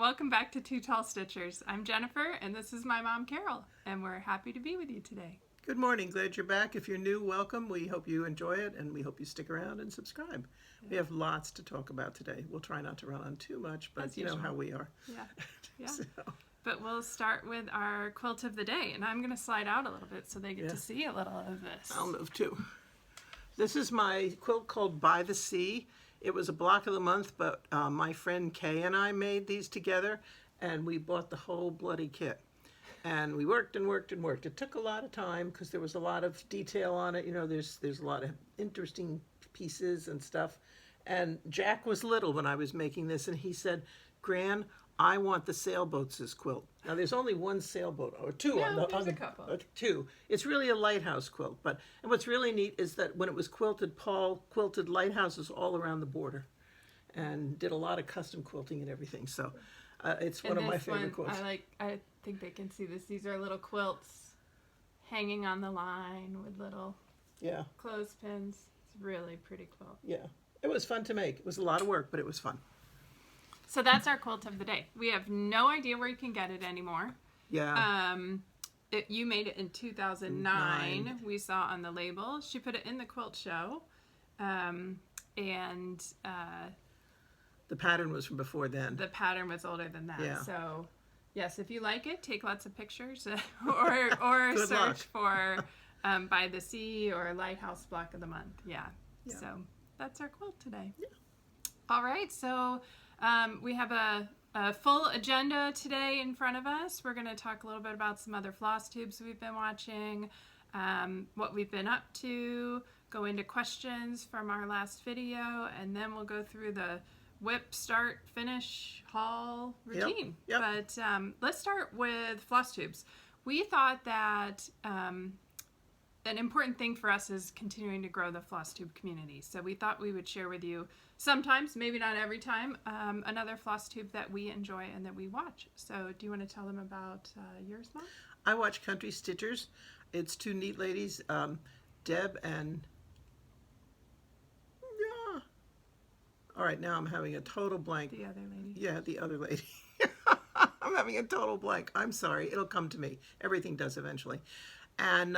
welcome back to Two Tall Stitchers. I'm Jennifer, and this is my mom, Carol, and we're happy to be with you today. Good morning. Glad you're back. If you're new, welcome. We hope you enjoy it, and we hope you stick around and subscribe. Yeah. We have lots to talk about today. We'll try not to run on too much, but As you know how we are. Yeah. So. But we'll start with our quilt of the day, and I'm going to slide out a little bit so they get to see a little of this. I'll move too. This is my quilt called By the Sea. It was a block of the month, but my friend Kay and I made these together, and we bought the whole bloody kit. And we worked and worked and worked. It took a lot of time because there was a lot of detail on it. You know, there's a lot of interesting pieces and stuff. And Jack was little when I was making this, and he said, "Gran, I want the sailboats' quilt." Now, there's only one sailboat, or two. There's a couple. Two. It's really a lighthouse quilt. And what's really neat is that when it was quilted, Paul quilted lighthouses all around the border and did a lot of custom quilting and everything. So it's one of my favorite quilts. I think they can see this. These are little quilts hanging on the line with little clothespins. It's a really pretty quilt. Yeah. It was fun to make. It was a lot of work, but it was fun. So that's our quilt of the day. We have no idea where you can get it anymore. Yeah. You made it in 2009. We saw on the label. She put it in the quilt show. The pattern was from before then. The pattern was older than that. Yeah. So, yes, if you like it, take lots of pictures or search for By the Sea or Lighthouse Block of the Month. Yeah. So that's our quilt today. Yeah. All right. So we have a full agenda today in front of us. We're going to talk a little bit about some other Flosstubes we've been watching, what we've been up to, go into questions from our last video, and then we'll go through the whip, start, finish, haul routine. Yep. But let's start with Flosstubes. We thought that an important thing for us is continuing to grow the Flosstube community. So we thought we would share with you sometimes, maybe not every time, another Flosstube that we enjoy and that we watch. So do you want to tell them about yours, Mom? I watch Country Stitchers. It's two neat ladies, Deb and... All right, now I'm having a total blank. The other lady. Yeah, the other lady. I'm having a total blank. I'm sorry. It'll come to me. Everything does eventually. And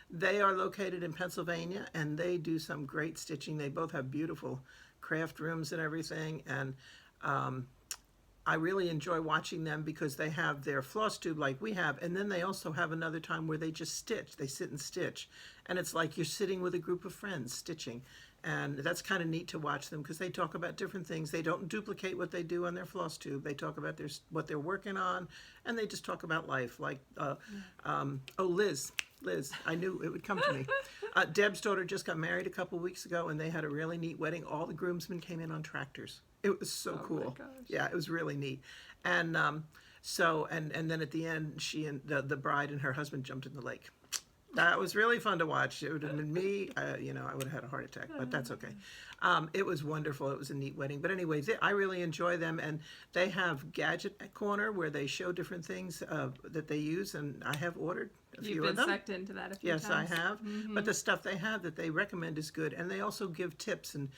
they are located in Pennsylvania, and they do some great stitching. They both have beautiful craft rooms and everything. And I really enjoy watching them because they have their Flosstube like we have, and then they also have another time where they just stitch. They sit and stitch. And it's like you're sitting with a group of friends stitching. And that's kind of neat to watch them because they talk about different things. They don't duplicate what they do on their Flosstube. They talk about what they're working on, and they just talk about life. Like, Liz, I knew it would come to me. Deb's daughter just got married a couple weeks ago, and they had a really neat wedding. All the groomsmen came in on tractors. It was so cool. My gosh. Yeah, it was really neat. And and then at the end, she and the bride and her husband jumped in the lake. That was really fun to watch. It would have been me, I would have had a heart attack, but that's okay. It was wonderful. It was a neat wedding. But anyways, I really enjoy them, and they have Gadget Corner where they show different things that they use, and I have ordered a few of them. You've been sucked into that a few times. Yes, I have. Mm-hmm. But the stuff they have that they recommend is good, and they also give tips, and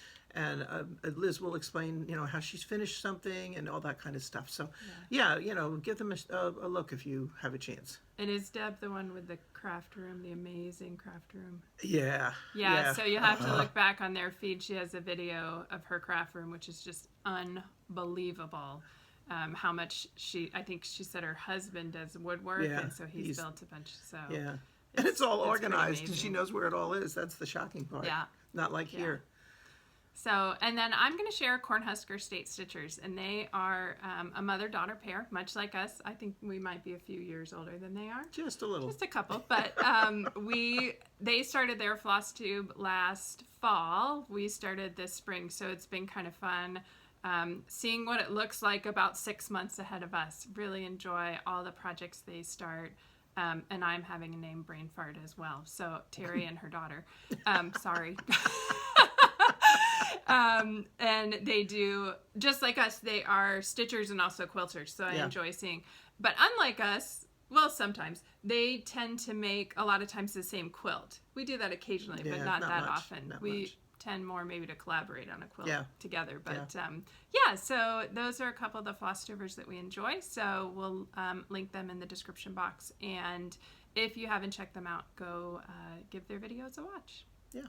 Liz will explain, how she's finished something and all that kind of stuff. So, give them a look if you have a chance. And is Deb the one with the craft room, the amazing craft room? Yeah. Yeah, so you'll have to look back on their feed. She has a video of her craft room, which is just unbelievable. How much I think she said her husband does woodwork, and so he's built a bunch. So yeah, and it's all organized, and she knows where it all is. That's the shocking part. Yeah. Not like here. So, and then I'm going to share Cornhusker State Stitchers, and they are a mother-daughter pair, much like us. I think we might be a few years older than they are. Just a little. Just a couple. But they started their Flosstube last fall. We started this spring, so it's been kind of fun seeing what it looks like about 6 months ahead of us. Really enjoy all the projects they start. And I'm having a name brain fart as well. So Terri and her daughter. Sorry. And they do, just like us, they are stitchers and also quilters, so I enjoy seeing. But unlike us, well, sometimes, they tend to make, a lot of times, the same quilt. We do that occasionally, but not that often. 10 more maybe to collaborate on a quilt Yeah. together. But Yeah. so those are a couple of the Flosstubers that we enjoy. So we'll link them in the description box. And if you haven't checked them out, go give their videos a watch. Yeah.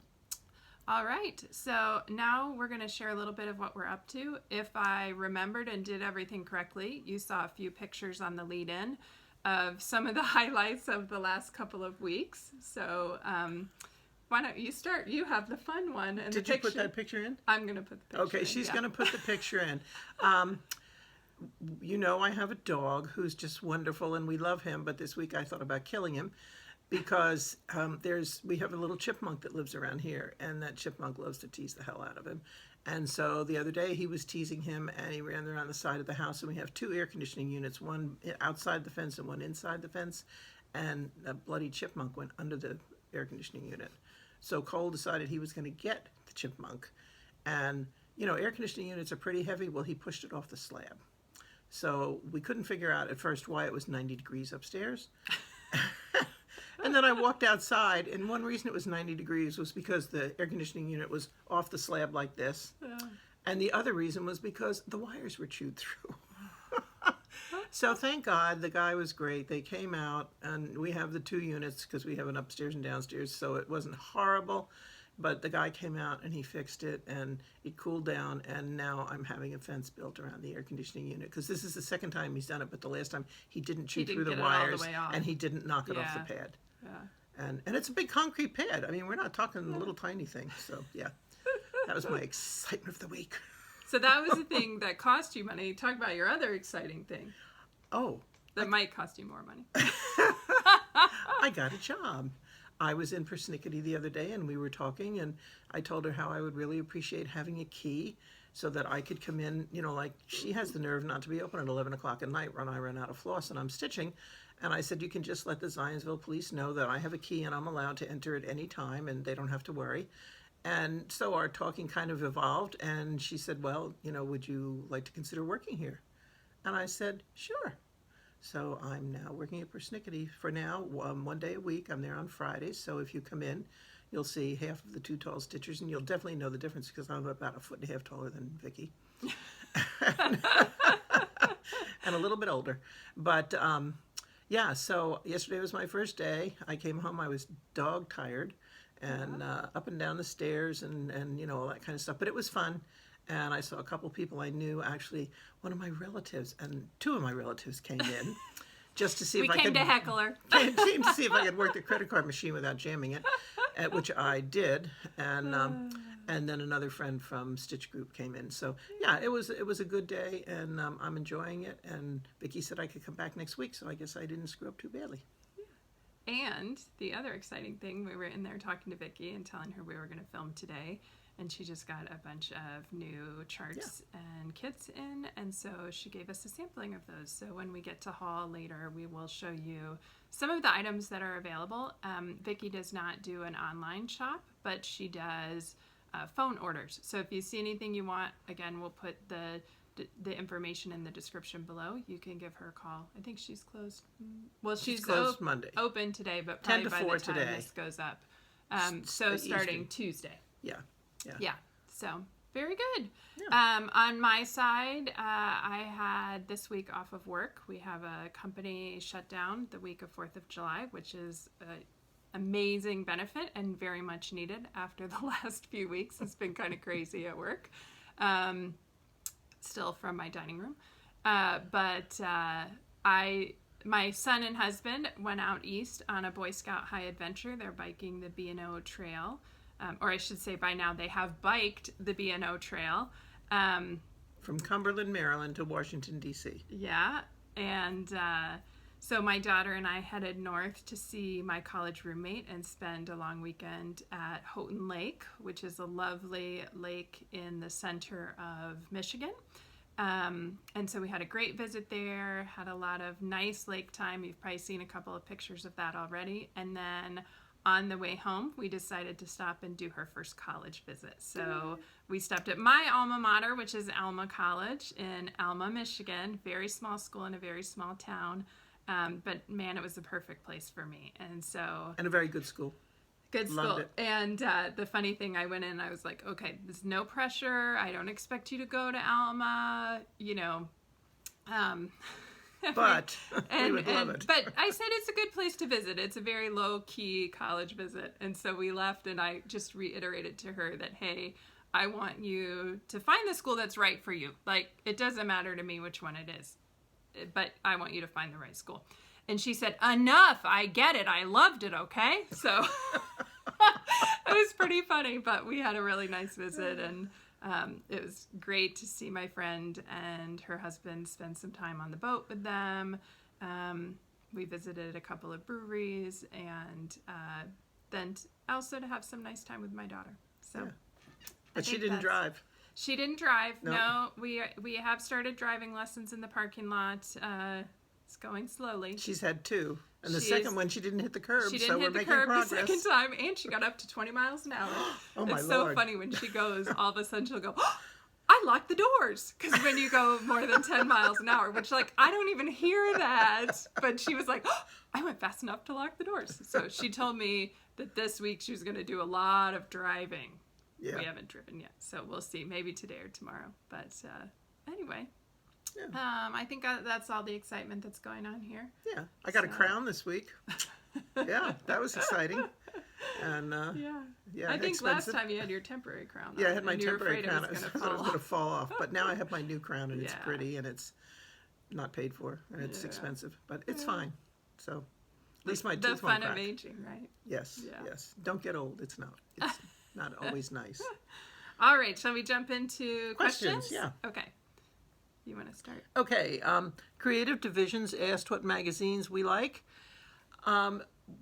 All right, so now we're going to share a little bit of what we're up to. If I remembered and did everything correctly, you saw a few pictures on the lead-in of some of the highlights of the last couple of weeks. So why don't you start? You have the fun one. And Did you put that picture in? I'm going to put the picture in. Okay, she's going to put the picture in. You know, I have a dog who's just wonderful, and we love him, but this week I thought about killing him. Because we have a little chipmunk that lives around here, and that chipmunk loves to tease the hell out of him. And so the other day he was teasing him, and he ran around the side of the house, and we have 2 air conditioning units, one outside the fence and one inside the fence, and a bloody chipmunk went under the air conditioning unit. So Cole decided he was going to get the chipmunk. And, you know, air conditioning units are pretty heavy. Well, he pushed it off the slab. So we couldn't figure out at first why it was 90 degrees upstairs. And then I walked outside, and one reason it was 90 degrees was because the air conditioning unit was off the slab like this. Yeah. And the other reason was because the wires were chewed through. So thank God, the guy was great. They came out, and we have the 2 units because we have an upstairs and downstairs, so it wasn't horrible. But the guy came out, and he fixed it, and it cooled down, and now I'm having a fence built around the air conditioning unit because this is the second time he's done it, but the last time he didn't chew through the wires, and he didn't knock it off the pad. Yeah. And it's a big concrete pad. I mean, we're not talking little tiny things. So, yeah, that was my excitement of the week. So that was the thing that cost you money. Talk about your other exciting thing. Oh. That might cost you more money. I got a job. I was in Persnickety the other day, and we were talking, and I told her how I would really appreciate having a key so that I could come in, you know, like she has the nerve not to be open at 11 o'clock at night when I run out of floss and I'm stitching. And I said, you can just let the Zionsville police know that I have a key and I'm allowed to enter at any time and they don't have to worry. And so our talking kind of evolved, and she said, well, you know, would you like to consider working here? And I said, sure. So I'm now working at Persnickety for now, 1 day a week. I'm there on Fridays, so if you come in, you'll see half of the 2 tall stitchers, and you'll definitely know the difference because I'm about 1.5 feet taller than Vicki. And a little bit older. But yeah, so yesterday was my first day. I came home, I was dog tired, and up and down the stairs and you know, all that kind of stuff. But it was fun. And I saw a couple people I knew, actually one of my relatives, and 2 of my relatives came in just to see if I could... We came to heckle her. Came to see if I could work the credit card machine without jamming it, which I did. And then another friend from Stitch Group came in. So yeah, it was a good day, and I'm enjoying it. And Vicki said I could come back next week, so I guess I didn't screw up too badly. And the other exciting thing, we were in there talking to Vicki and telling her we were going to film today. And she just got a bunch of new charts and kits in, and so she gave us a sampling of those. So when we get to haul later, we will show you some of the items that are available. Vicki does not do an online shop, but she does phone orders. So if you see anything you want, again, we'll put the information in the description below. You can give her a call. I think she's closed. Well, she's closed Monday. Open today, but probably 10 to by 4 the time today. This goes up. So starting Tuesday. Yeah. Yeah, so very good. Yeah. On my side, I had this week off of work. We have a company shutdown the week of 4th of July, which is an amazing benefit and very much needed after the last few weeks. It's been kind of crazy at work, still from my dining room. But my son and husband went out east on a Boy Scout high adventure. They're biking the B&O Trail. Or I should say by now they have biked the B&O Trail. From Cumberland, Maryland to Washington, D.C. Yeah, and so my daughter and I headed north to see my college roommate and spend a long weekend at Houghton Lake, which is a lovely lake in the center of Michigan. And so we had a great visit there, had a lot of nice lake time. You've probably seen a couple of pictures of that already. And then on the way home, we decided to stop and do her first college visit. So we stopped at my alma mater, which is Alma College in Alma, Michigan. Very small school in a very small town. But man, it was the perfect place for me. And so... And a very good school. Good Loved school. it. And the funny thing, I went in, I was like, okay, there's no pressure. I don't expect you to go to Alma, you know. But we would love it. But I said it's a good place to visit. It's a very low-key college visit. And so we left, and I just reiterated to her that, hey, I want you to find the school that's right for you. Like, it doesn't matter to me which one it is, but I want you to find the right school. And she said, enough, I get it. I loved it, okay? So it was pretty funny, but we had a really nice visit, and it was great to see my friend and her husband spend some time on the boat with them. We visited a couple of breweries, and then also to have some nice time with my daughter. So, Yeah. But she didn't drive. She didn't drive. Nope. No, we have started driving lessons in the parking lot. It's going slowly. She's had 2. And the second one, she didn't hit the curb, She so didn't we're hit the making curb progress. the second time, and she got up to 20 miles an hour. Oh, my It's so Lord. funny when she goes, all of a sudden she'll go, oh, I locked the doors. Because when you go more than 10 miles an hour, which, like, I don't even hear that. But she was like, oh, I went fast enough to lock the doors. So she told me that this week she was going to do a lot of driving. Yeah. We haven't driven yet, so we'll see. Maybe today or tomorrow. But anyway, Yeah. I think that's all the excitement that's going on here. Yeah. I got a crown this week. Yeah, that was exciting. And I think expensive. last time you had your temporary crown on. Yeah, I had my and you were temporary afraid crown. It was I going thought it was going to to fall off. But now I have my new crown, and it's Yeah. pretty, and it's not paid for, and it's expensive. But it's Yeah. fine. So at least my The tooth won't fun of crack. aging, right? Yes, Yeah. yes. Don't get old. It's not. It's not always nice. All right, shall we jump into questions? Yeah. Okay. You want to start? Okay. Creative Divisions asked what magazines we like.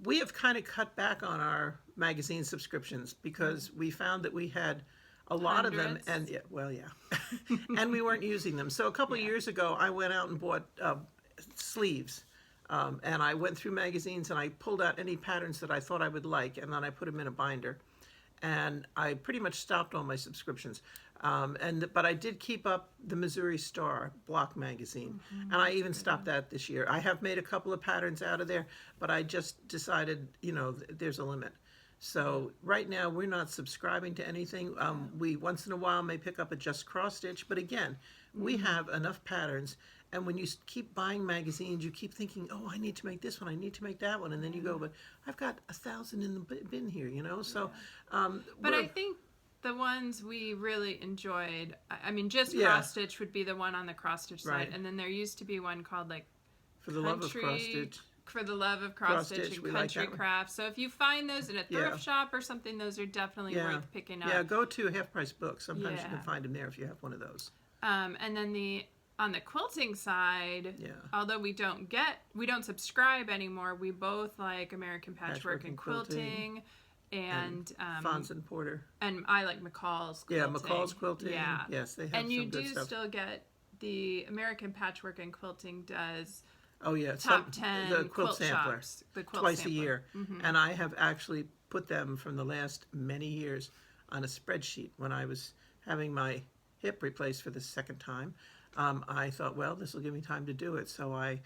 We have kind of cut back on our magazine subscriptions because we found that we had a lot of them, Hundreds. and and we weren't using them. So a couple of years ago, I went out and bought sleeves, and I went through magazines and I pulled out any patterns that I thought I would like, and then I put them in a binder, and I pretty much stopped all my subscriptions. But I did keep up the Missouri Star block magazine, and I even stopped that this year. I have made a couple of patterns out of there, but I just decided, there's a limit. So right now we're not subscribing to anything. We once in a while may pick up a Just Cross Stitch, but again, we have enough patterns. And when you keep buying magazines, you keep thinking, oh, I need to make this one, I need to make that one, and then you go, but I've got 1,000 in the bin here, So, But I think the ones we really enjoyed, I mean, Just Yeah. Cross Stitch would be the one on the cross stitch side, Right. and then there used to be one called like For the Love of Cross Stitch. For the Love of Cross Stitch and we like Country that one. Craft. So if you find those in a thrift shop or something, those are definitely worth picking up. Yeah, go to Half Price Books. Sometimes you Yeah. can find them there if you have one of those. And then on the quilting side, Yeah. although we don't subscribe anymore, we both like American Patchwork and Quilting. And Fons and Porter. and I like McCall's Quilting. Yeah, McCall's Quilting. Yeah. Yes, they have And you some good do stuff. still get the American Patchwork and Quilting does Oh yeah, top 10 the quilt sampler shops. The quilt twice sampler. a year, and I have actually put them from the last many years on a spreadsheet. When I was having my hip replaced for the second time, I thought, well, this will give me time to do it. So I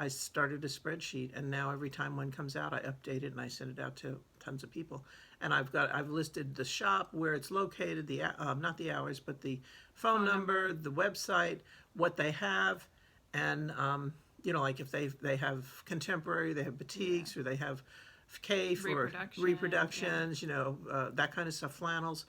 started a spreadsheet, and now every time one comes out, I update it and I send it out to tons of people. And I've listed the shop, where it's located, the not the hours, but the phone number, the website, what they have, and like if they have contemporary, they have batiks, or they have CAFE or reproductions, that kind of stuff, flannels.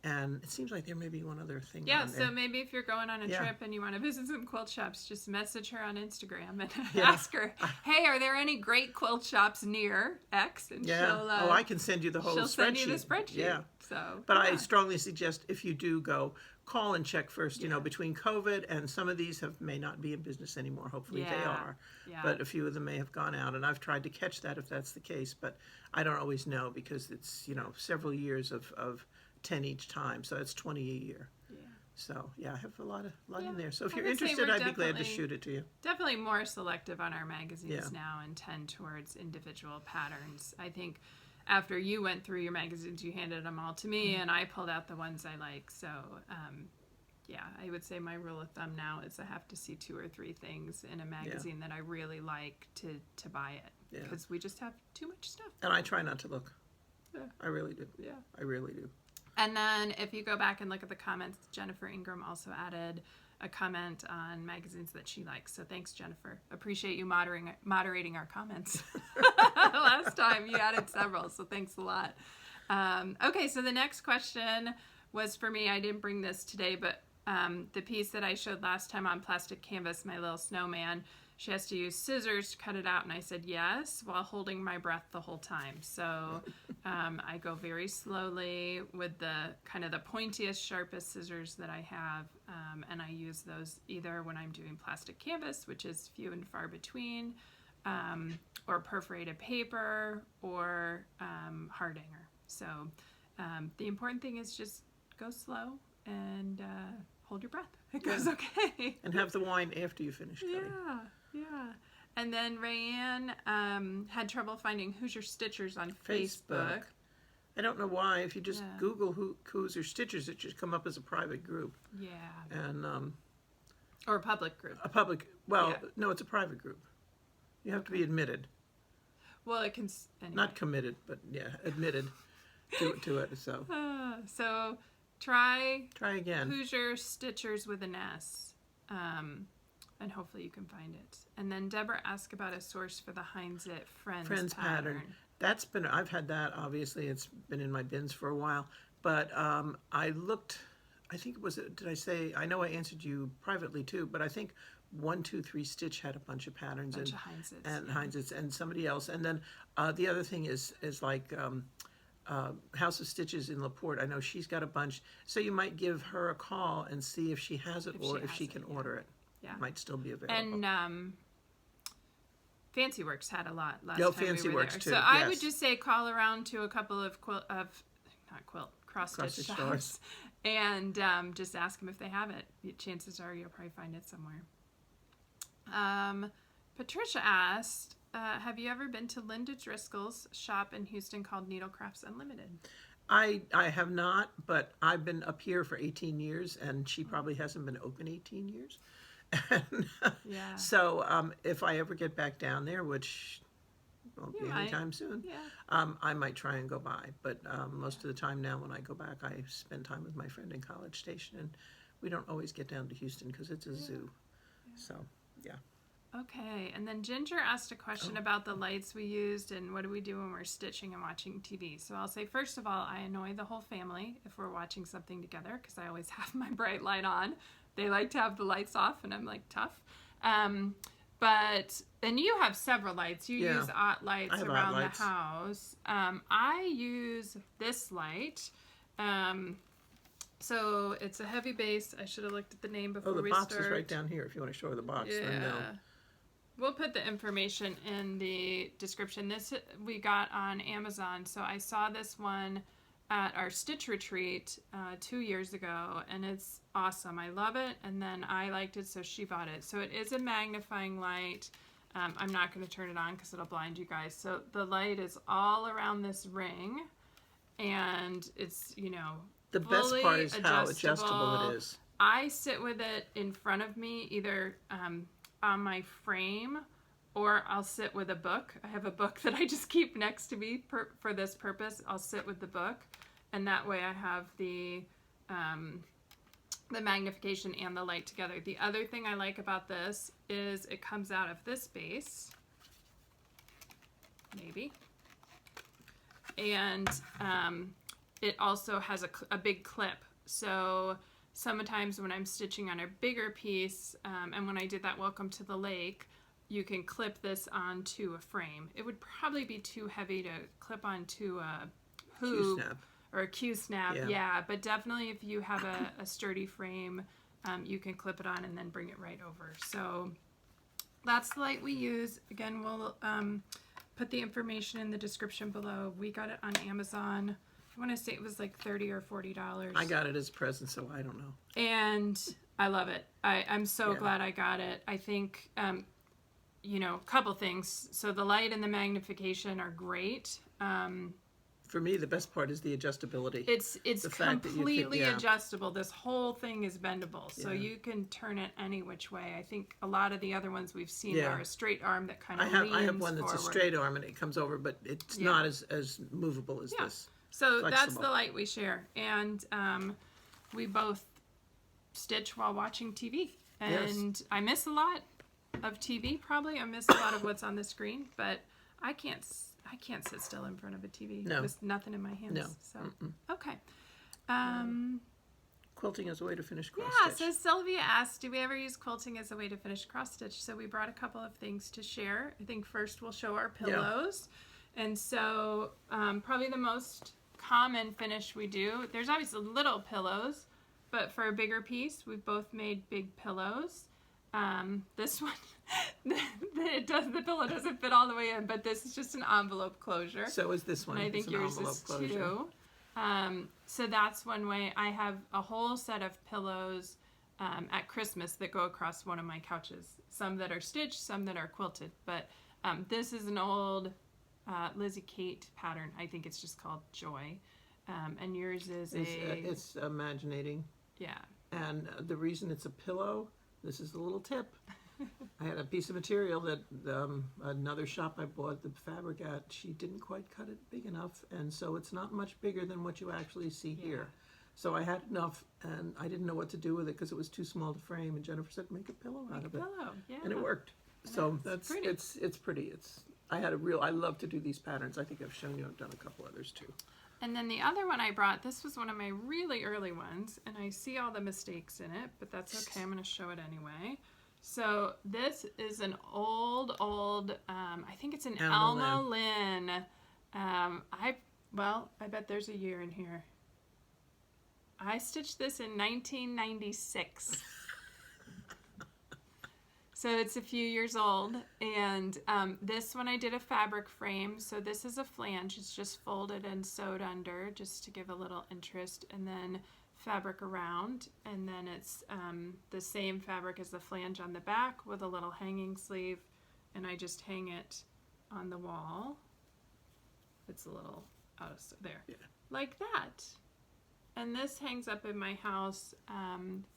And it seems like there may be one other thing. Yeah, on there. so maybe if you're going on a Yeah. trip and you want to visit some quilt shops, just message her on Instagram and ask her, hey, are there any great quilt shops near X? And she'll, I can send you the whole she'll spreadsheet. send you the spreadsheet. Yeah. So, But I strongly suggest, if you do go, call and check first. Yeah. Between COVID and some of these may not be in business anymore. Hopefully they are. Yeah. But a few of them may have gone out, and I've tried to catch that if that's the case. But I don't always know, because it's several years of 10 each time, so it's 20 a year. Yeah. So I have a lot in there. So if I you're would say interested, we're I'd be glad to definitely- shoot it to you. Definitely more selective on our magazines Yeah. now and tend towards individual patterns. I think after you went through your magazines, you handed them all to me, and I pulled out the ones I like. So, I would say my rule of thumb now is I have to see 2 or 3 things in a magazine that I really like to buy it, Yeah. because we just have too much stuff. And I try not to look. I really do. Yeah. I really do. And then if you go back and look at the comments, Jennifer Ingram also added a comment on magazines that she likes. So thanks, Jennifer. Appreciate you moderating our comments. Last time you added several, so thanks a lot. Okay, so the next question was for me. I didn't bring this today, but the piece that I showed last time on plastic canvas, my little snowman, she has to use scissors to cut it out, and I said yes, while holding my breath the whole time. So I go very slowly with the kind of the pointiest, sharpest scissors that I have, and I use those either when I'm doing plastic canvas, which is few and far between, or perforated paper, or hardanger. So the important thing is just go slow and hold your breath. It goes okay. And have the wine after you finish cutting. Yeah. And then Rayanne had trouble finding Hoosier Stitchers on Facebook. I don't know why. If you just Google Hoosier Stitchers, it should come up as a private group. Yeah. And or a public group. No, it's a private group. You have to be admitted. Well, it can anyway. Not committed, but admitted to it. So try again. Hoosier Stitchers with an S. And hopefully you can find it. And then Deborah asked about a source for the Heinz It Friends pattern. I've had that, obviously. It's been in my bins for a while. But I looked, I think it was, did I say, I know I answered you privately too, but I think 1, 2, 3 Stitch had a bunch of patterns. Bunch of Heinz Its. And Heinz Its and somebody else. And then the other thing is like House of Stitches in LaPorte. I know she's got a bunch. So you might give her a call and see if she has it or if she can order it. Yeah. Might still be available. And Fancy Works had a lot last time Fancy we were Works there. too. So I would just say call around to a couple of cross-stitch shops and just ask them if they have it. Chances are you'll probably find it somewhere. Patricia asked, have you ever been to Linda Driscoll's shop in Houston called Needlecrafts Unlimited? I have not, but I've been up here for 18 years, and she probably hasn't been open 18 years. So if I ever get back down there, which won't be anytime soon, I might try and go by. But most of the time now when I go back, I spend time with my friend in College Station, and we don't always get down to Houston because it's a zoo. So, Okay, and then Ginger asked a question about the lights we used and what do we do when we're stitching and watching TV. So I'll say, first of all, I annoy the whole family if we're watching something together because I always have my bright light on. They like to have the lights off, and I'm like, tough. And you have several lights. You use lights around the house. I use this light. So it's a heavy base. I should have looked at the name before we start. The box is right down here if you want to show her the box. Yeah. Then no. We'll put the information in the description. This we got on Amazon. So I saw this one at our Stitch Retreat 2 years ago, and it's awesome. I love it, and then I liked it, so she bought it. So it is a magnifying light. I'm not going to turn it on because it'll blind you guys. So the light is all around this ring, and it's, the best part is how adjustable it is. I sit with it in front of me, either on my frame, or I'll sit with a book. I have a book that I just keep next to me for this purpose. I'll sit with the book, and that way I have the magnification and the light together. The other thing I like about this is it comes out of this base, maybe, and it also has a big clip. So sometimes when I'm stitching on a bigger piece, and when I did that Welcome to the Lake, you can clip this onto a frame. It would probably be too heavy to clip onto a hoop or a Q-snap. Yeah, but definitely if you have a sturdy frame, you can clip it on and then bring it right over. So that's the light we use. Again, we'll put the information in the description below. We got it on Amazon. I want to say it was like $30 or $40. I got it as a present, so I don't know. And I love it. I'm so glad I got it. I think, a couple things. So the light and the magnification are great. for me, the best part is the adjustability. It's The fact that you completely can- yeah. adjustable. This whole thing is bendable, so Yeah. you can turn it any which way. I think a lot of the other ones we've seen Yeah. are a straight arm that kind of I have one that's forward. a straight arm and it comes over, but it's Yeah. not as movable as this. So that's Flexible. the light we share, and we both stitch while watching TV. And I miss a lot of TV. Probably I miss a lot of what's on the screen, but I can't sit still in front of a TV No. with nothing in my hands. No. So okay. Quilting as a way to finish cross Yeah, stitch. so Sylvia asked, do we ever use quilting as a way to finish cross stitch? So we brought a couple of things to share. I think first we'll show our pillows. And so probably the most common finish we do, there's obviously little pillows, but for a bigger piece, we've both made big pillows. This one, the pillow doesn't fit all the way in, but this is just an envelope closure. So is this one. And I think It's an yours envelope is closure. too. So that's one way. I have a whole set of pillows at Christmas that go across one of my couches. Some that are stitched, some that are quilted. But this is an old Lizzie Kate pattern. I think it's just called Joy. And yours is It's imaginating. yeah. And the reason it's a pillow, this is a little tip. I had a piece of material that another shop I bought the fabric at, she didn't quite cut it big enough, and so it's not much bigger than what you actually see here. So I had enough, and I didn't know what to do with it because it was too small to frame, and Jennifer said, make a pillow out of it. Pillow, yeah. And it worked. So It's that's pretty. it's pretty. I love to do these patterns. I think I've shown you, I've done a couple others too. And then the other one I brought, this was one of my really early ones, and I see all the mistakes in it, but that's okay. I'm going to show it anyway. So this is an old, I think it's an Alma Lynn. I bet there's a year in here. I stitched this in 1996. So it's a few years old, and this one I did a fabric frame. So this is a flange. It's just folded and sewed under just to give a little interest, and then fabric around, and then it's the same fabric as the flange on the back with a little hanging sleeve, and I just hang it on the wall. It's a little out of there, like that. And this hangs up in my house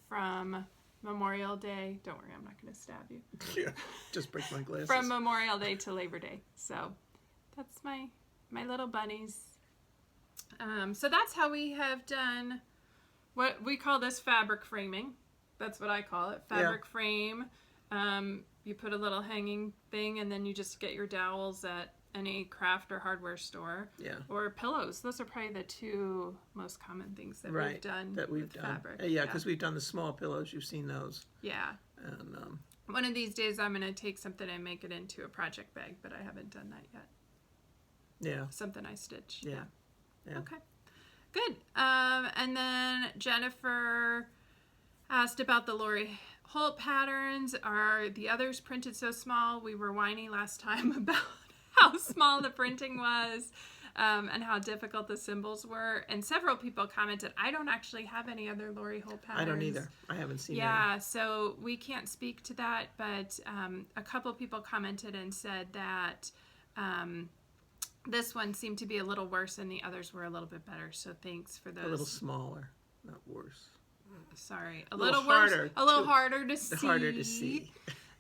from Memorial Day. Don't worry, I'm not going to stab you. Yeah, just break my glasses. From Memorial Day to Labor Day. So that's my little bunnies. So that's how we have done what we call this fabric framing. That's what I call it, fabric frame. You put a little hanging thing, and then you just get your dowels at any craft or hardware store. Yeah. Or pillows. Those are probably the two most common things that we've done with fabric. Yeah, because we've done the small pillows. You've seen those. Yeah. And one of these days I'm going to take something and make it into a project bag, but I haven't done that yet. Yeah. Something I stitch. Yeah. Okay. Good. And then Jennifer asked about the Lori Holt patterns. Are the others printed so small? We were whining last time about how small the printing was and how difficult the symbols were. And several people commented, I don't actually have any other Lori Holt patterns. I don't either. I haven't seen any. Yeah, so we can't speak to that, but a couple people commented and said that this one seemed to be a little worse and the others were a little bit better. So thanks for those. A little smaller, not worse. Sorry, a little harder, worse, a little harder to see. Harder to see.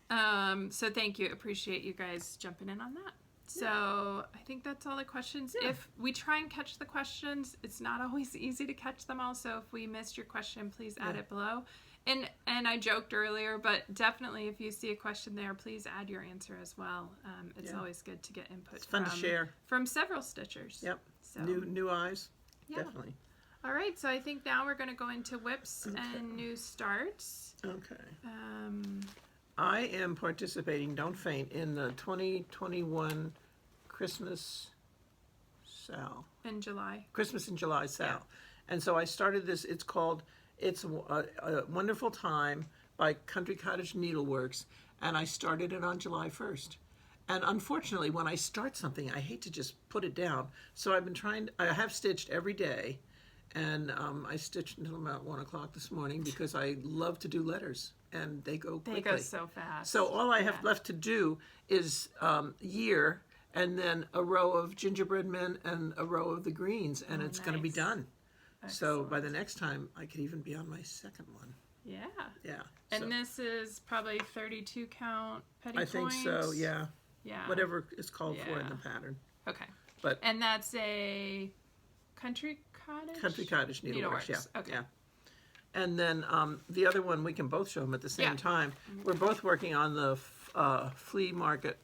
So thank you. Appreciate you guys jumping in on that. So I think that's all the questions. Yeah. If we try and catch the questions, it's not always easy to catch them all. So if we missed your question, please add it below. And I joked earlier, but definitely if you see a question there, please add your answer as well. It's always good to get input. It's fun to share from several stitchers. Yep. So new eyes. Yeah. Definitely. All right. So I think now we're going to go into whips and new starts. Okay. I am participating, don't faint, in the 2021 Christmas sale. In July. Christmas in July sale. Yeah. And so I started this, it's called It's a Wonderful Time by Country Cottage Needleworks, and I started it on July 1st. And unfortunately, when I start something, I hate to just put it down. So I've been I have stitched every day, and I stitched until about 1 o'clock this morning because I love to do letters. And they go quickly. They go so fast. So all I have left to do is year and then a row of gingerbread men and a row of the greens, and Oh, it's going to be nice. done. So by Excellent. the next time, I could even be on my second one. Yeah. Yeah. And so this is probably 32 count petty I think so. Yeah. Yeah. Whatever is called for in Yeah. the pattern. Okay. But And that's a country cottage? Country Cottage Needleworks. Yeah. Okay. Yeah. And then the other one, we can both show them at the same Yeah. time. We're both working on the Flea Market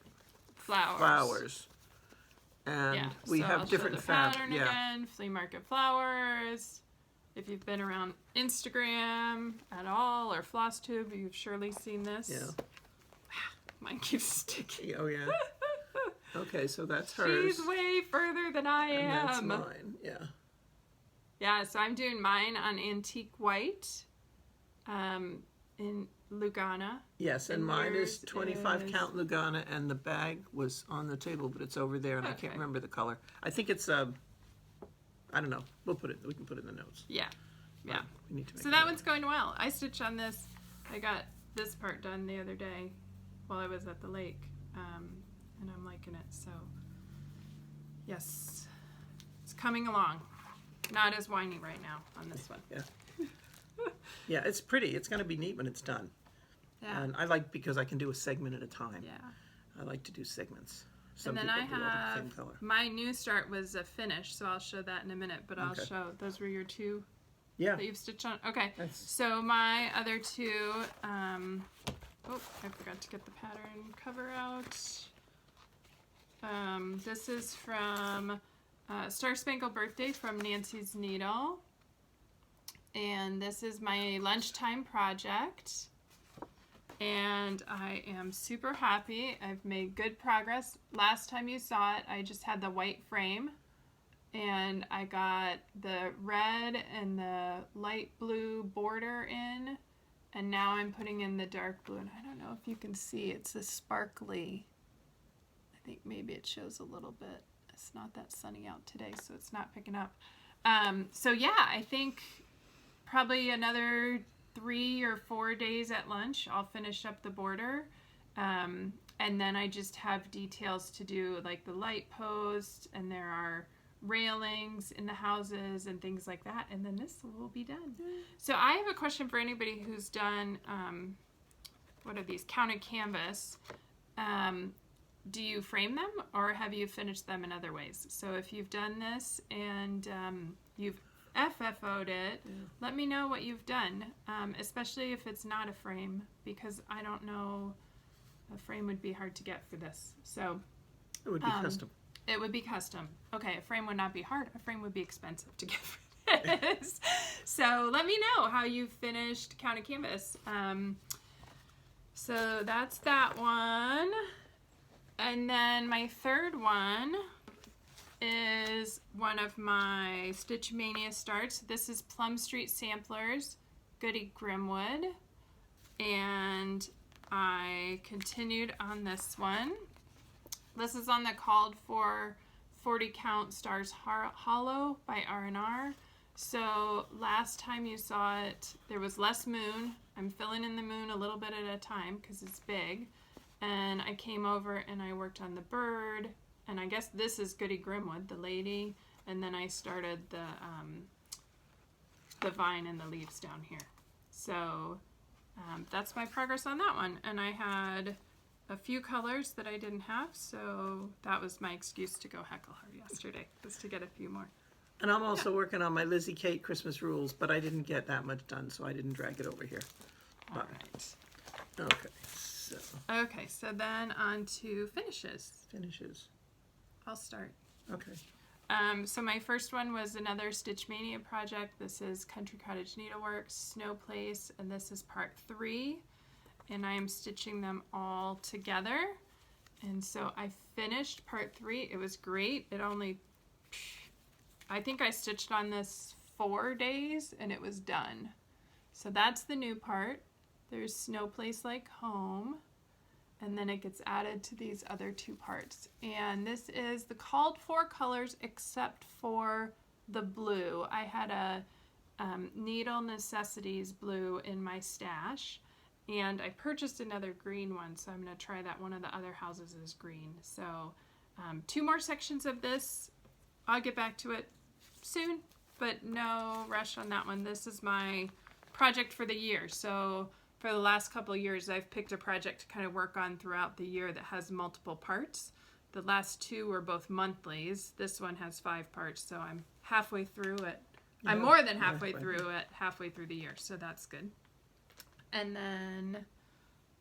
flowers. And Yeah. we so have I'll different show the pattern yeah. again. Flea market flowers. If you've been around Instagram at all or Flosstube, you've surely seen this. Yeah. Mine keeps sticking. Oh, yeah. Okay, so that's hers. She's way further than I am. And that's mine, yeah. Yeah, so I'm doing mine on antique white in Lugana. Yes, and And mine is yours 25 is- count Lugana, and the bag was on the table, but it's over there, and I can't Okay. remember the color. I think it's I don't know. We can put it in the notes. Yeah, yeah. We need to make So a that note. one's going well. I stitched on this. I got this part done the other day while I was at the lake, and I'm liking it. So yes, it's coming along. Not as whiny right now on this one. Yeah. Yeah, it's pretty. It's going to be neat when it's done. Yeah, And I like because I can do a segment at a time. yeah. I like to do segments. Some And then people I do all the same have color. my new start was a finish, so I'll show that in a minute. But I'll Okay. show those were your two Yeah. that you've stitched on. Okay, That's- so my other two. Oh, I forgot to get the pattern cover out. This is from Star Spangled Birthday from Nancy's Needle. And this is my lunchtime project. And I am super happy. I've made good progress. Last time you saw it, I just had the white frame. And I got the red and the light blue border in. And now I'm putting in the dark blue. And I don't know if you can see, it's a sparkly. I think maybe it shows a little bit. It's not that sunny out today, so it's not picking up. So yeah, I think probably another 3 or 4 days at lunch, I'll finish up the border. And then I just have details to do, like the light post, and there are railings in the houses and things like that. And then this will be done. So I have a question for anybody who's done, what are these, counted canvas. Do you frame them, or have you finished them in other ways? So if you've done this and you've FFO'd it, let me know what you've done, especially if it's not a frame, because I don't know, a frame would be hard to get for this. So It would be custom. it would be custom. Okay, a frame would not be hard. A frame would be expensive to get for this. So let me know how you finished counted canvas. So that's that one. And then my third one is one of my Stitch Mania starts. This is Plum Street Samplers, Goody Grimwood. And I continued on this one. This is on the called for 40 count Stars Hollow by R&R. So last time you saw it, there was less moon. I'm filling in the moon a little bit at a time because it's big. And I came over and I worked on the bird, and I guess this is Goody Grimwood, the lady, and then I started the vine and the leaves down here. So that's my progress on that one. And I had a few colors that I didn't have, so that was my excuse to go heckle her yesterday, was to get a few more. And I'm also working on my Lizzie Kate Christmas rules, but I didn't get that much done, so I didn't drag it over here. All right. Okay, so Okay, so then on to finishes. finishes. I'll start. Okay. So my first one was another Stitch Mania project. This is Country Cottage Needleworks, Snow Place, and this is part 3. And I am stitching them all together. And so I finished part 3. It was great. It only, I think I stitched on this 4 days and it was done. So that's the new part. There's Snow Place Like Home. And then it gets added to these other 2 parts. And this is the called for colors except for the blue. I had a Needle Necessities blue in my stash. And I purchased another green one, so I'm going to try that. One of the other houses is green. So 2 more sections of this. I'll get back to it soon, but no rush on that one. This is my project for the year. So for the last couple of years, I've picked a project to kind of work on throughout the year that has multiple parts. The last 2 were both monthlies. This one has 5 parts, so I'm halfway through it. Yeah, I'm more than halfway through it, halfway through the year, so that's good. And then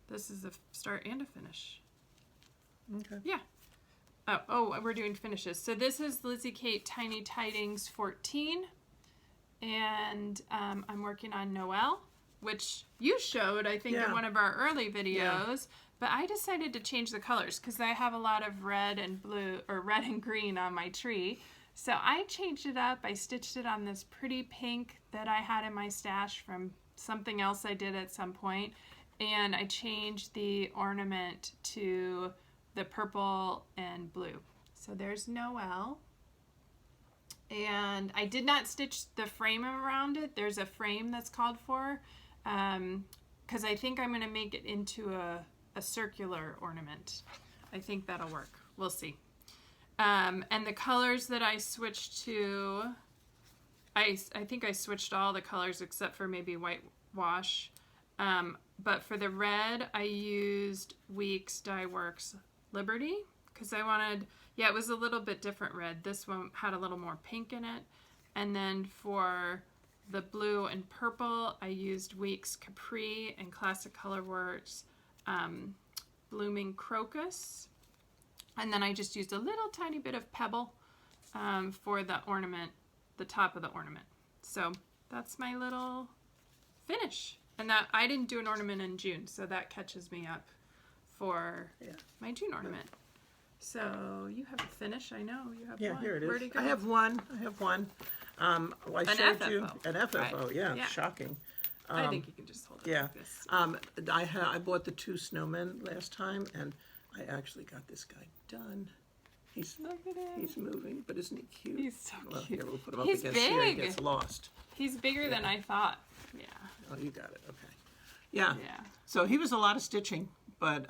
this is a start and a finish. Okay. Yeah. Oh, we're doing finishes. So this is Lizzie Kate Tiny Tidings 14. And I'm working on Noel, which you showed, I think, in one of our early videos. Yeah. But I decided to change the colors because I have a lot of red and blue, or red and green on my tree. So I changed it up. I stitched it on this pretty pink that I had in my stash from something else I did at some point. And I changed the ornament to the purple and blue. So there's Noel. And I did not stitch the frame around it. There's a frame that's called for, because I think I'm going to make it into a circular ornament. I think that'll work. We'll see. And the colors that I switched to, I think I switched all the colors except for maybe whitewash. But for the red, I used Weeks Dye Works Liberty, because I wanted, it was a little bit different red. This one had a little more pink in it. And then for the blue and purple, I used Weeks Capri and Classic Colorworks Blooming Crocus. And then I just used a little tiny bit of pebble for the ornament, the top of the ornament. So that's my little finish. And that I didn't do an ornament in June, so that catches me up for my June ornament. So you have a finish, I know. You have one. Yeah, here it is. Where'd it go? I have one. Well, I showed FFO. you an FFO. Right. Yeah, shocking. I think you can just hold it like this. I bought the 2 snowmen last time, and I actually got this guy done. Look at him. He's moving, but isn't he cute? He's so cute. Here, we'll put him up He's against here. He big. gets lost. He's bigger than I thought. Yeah. Oh, you got it. Okay. Yeah. Yeah. So he was a lot of stitching, but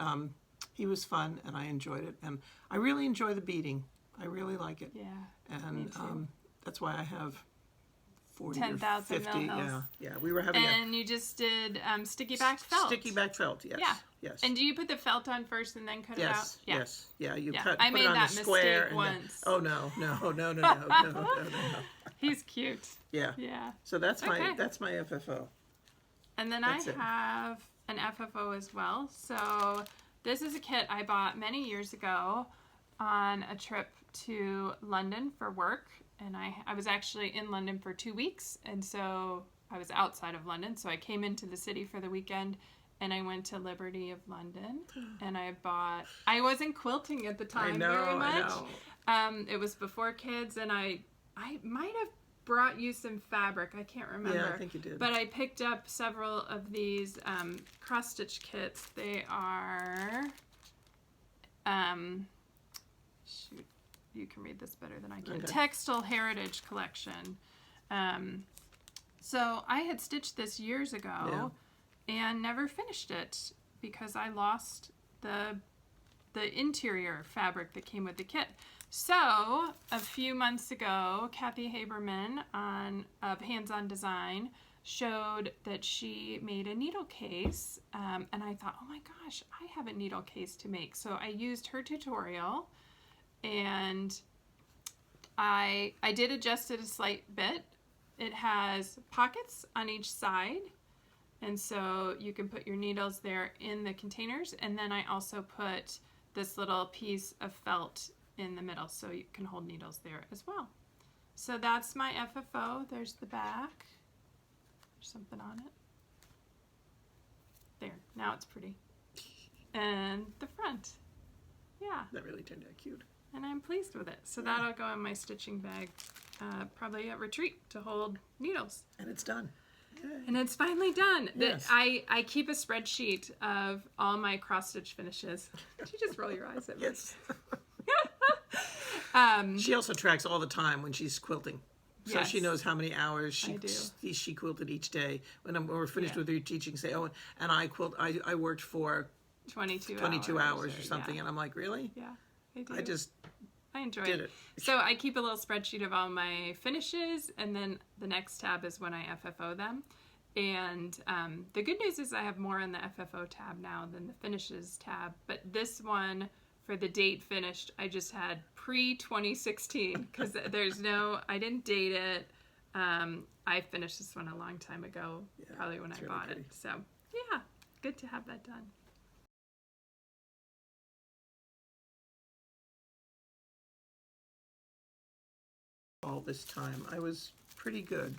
he was fun, and I enjoyed it. And I really enjoy the beading. I really like it. Yeah. And that's why I have 40 10,000 or 50. mil Yeah. We were having And you just did sticky back felt. Sticky back felt, yes. Yeah. Yes. And do you put the felt on first and then cut it out? Yeah. Yes. Yeah, you I put made it on that the square. mistake once. Oh, no. He's cute. Yeah. Yeah. So that's my FFO. And then I have an FFO as well. So this is a kit I bought many years ago on a trip to London for work. And I was actually in London for 2 weeks. And so I was outside of London. So I came into the city for the weekend and I went to Liberty of London. And I wasn't quilting at the time very much. I know. It was before kids, and I might have brought you some fabric. I can't remember. Yeah, I think you did. But I picked up several of these cross-stitch kits. They are, shoot, you can read this better than I can. Okay. Textile Heritage Collection. So I had stitched this years ago and never finished it because I lost the interior fabric that came with the kit. So a few months ago, Kathy Haberman of Hands On Design showed that she made a needle case, and I thought, oh my gosh, I have a needle case to make. So I used her tutorial, and I did adjust it a slight bit. It has pockets on each side, and so you can put your needles there in the containers, and then I also put this little piece of felt in the middle so you can hold needles there as well. So that's my FFO. There's the back. There's something on it. There, now it's pretty. And the front. Yeah. That really turned out cute. And I'm pleased with it. So that'll go in my stitching bag, probably at retreat to hold needles. And it's done. Yay. And it's finally done. Yes. I keep a spreadsheet of all my cross-stitch finishes. Did you just roll your eyes at me? Yes. She also tracks all the time when she's quilting. So she knows how many hours she quilted each day. When we're finished with her teaching, say, oh, and I worked for 22 hours or something. And I'm like, really? Yeah. do. I enjoy did it. it. So I keep a little spreadsheet of all my finishes, and then the next tab is when I FFO them. And the good news is I have more on the FFO tab now than the finishes tab. But this one, for the date finished, I just had pre-2016 because I didn't date it. I finished this one a long time ago, probably when I bought it. So yeah, good to have that done. All this time, I was pretty good.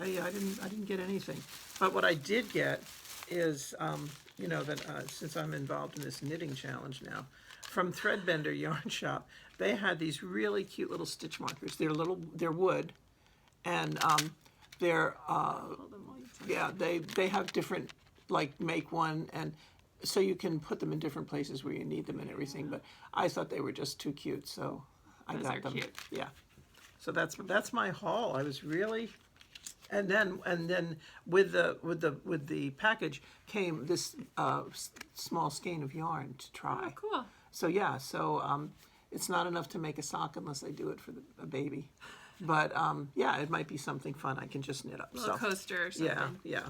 I didn't get anything, but what I did get is, you know, that since I'm involved in this knitting challenge now, from Threadbender Yarn Shop, they had these really cute little stitch markers. They're wood, and they're yeah, they have different, like, make one, and so you can put them in different places where you need them and everything. But I thought they were just too cute, so I got them. Cute. Yeah, so that's my haul. I was really. And then with the package came this small skein of yarn to try. Oh, cool. So yeah, it's not enough to make a sock unless I do it for a baby, but yeah, it might be something fun. I can just knit up. A little coaster or something. Yeah.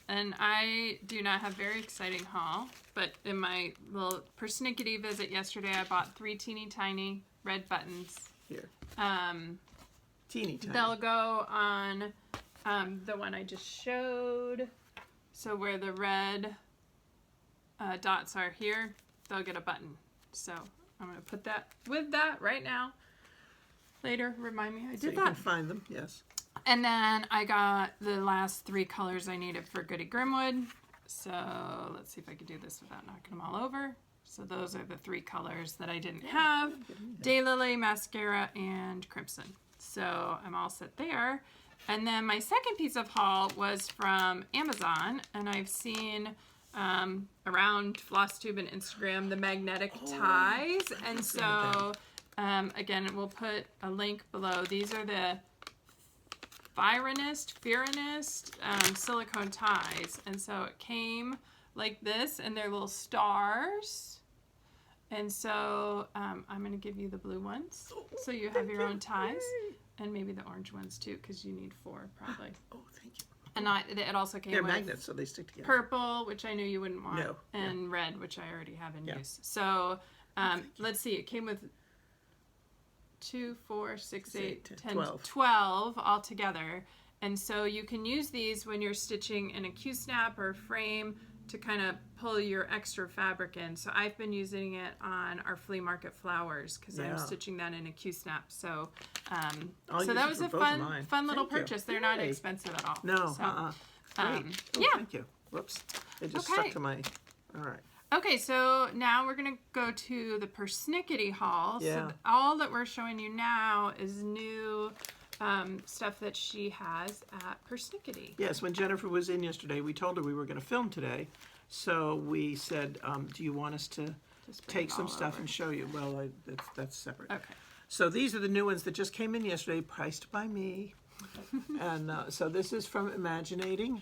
And I do not have very exciting haul, but in my little persnickety visit yesterday, I bought 3 teeny tiny red buttons. Here. Teeny tiny. They'll go on. The one I just showed, so where the red dots are here, they'll get a button. So I'm going to put that with that right now. Later, remind me I did that. You can find them, yes. And then I got the last 3 colors I needed for Goody Grimwood. So let's see if I can do this without knocking them all over. So those are the 3 colors that I didn't have. Daylily, Mascara, and Crimson. So I'm all set there. And then my second piece of haul was from Amazon, and I've seen around Flosstube and Instagram the magnetic ties, and so again, we'll put a link below. These are the Fironst silicone ties, and so it came like this, and they're little stars. And so I'm going to give you the blue ones, so you have your own ties. And maybe the orange ones too, because you need 4 probably. Oh, thank you. And it also came They're with magnets, so they stick together. Purple, which I knew you wouldn't want, No. and red, which I already have in use. So let's see, it came with 2, 4, 6, 8, 10, 12 all together. And so you can use these when you're stitching in a Q-snap or frame to kind of pull your extra fabric in. So I've been using it on our flea market flowers because I'm stitching that in a Q-snap. So so that was a fun little purchase. They're not expensive at all. No, so, great. Yeah. Thank you. Whoops. It just stuck to my, all right. Okay, so now we're going to go to the persnickety haul. Yeah. So all that we're showing you now is new stuff that she has at Persnickety. Yes, when Jennifer was in yesterday, we told her we were going to film today. So we said, do you want us to take some stuff and show you? Well, that's separate. Okay. So these are the new ones that just came in yesterday, priced by me. And so this is from Imaginating.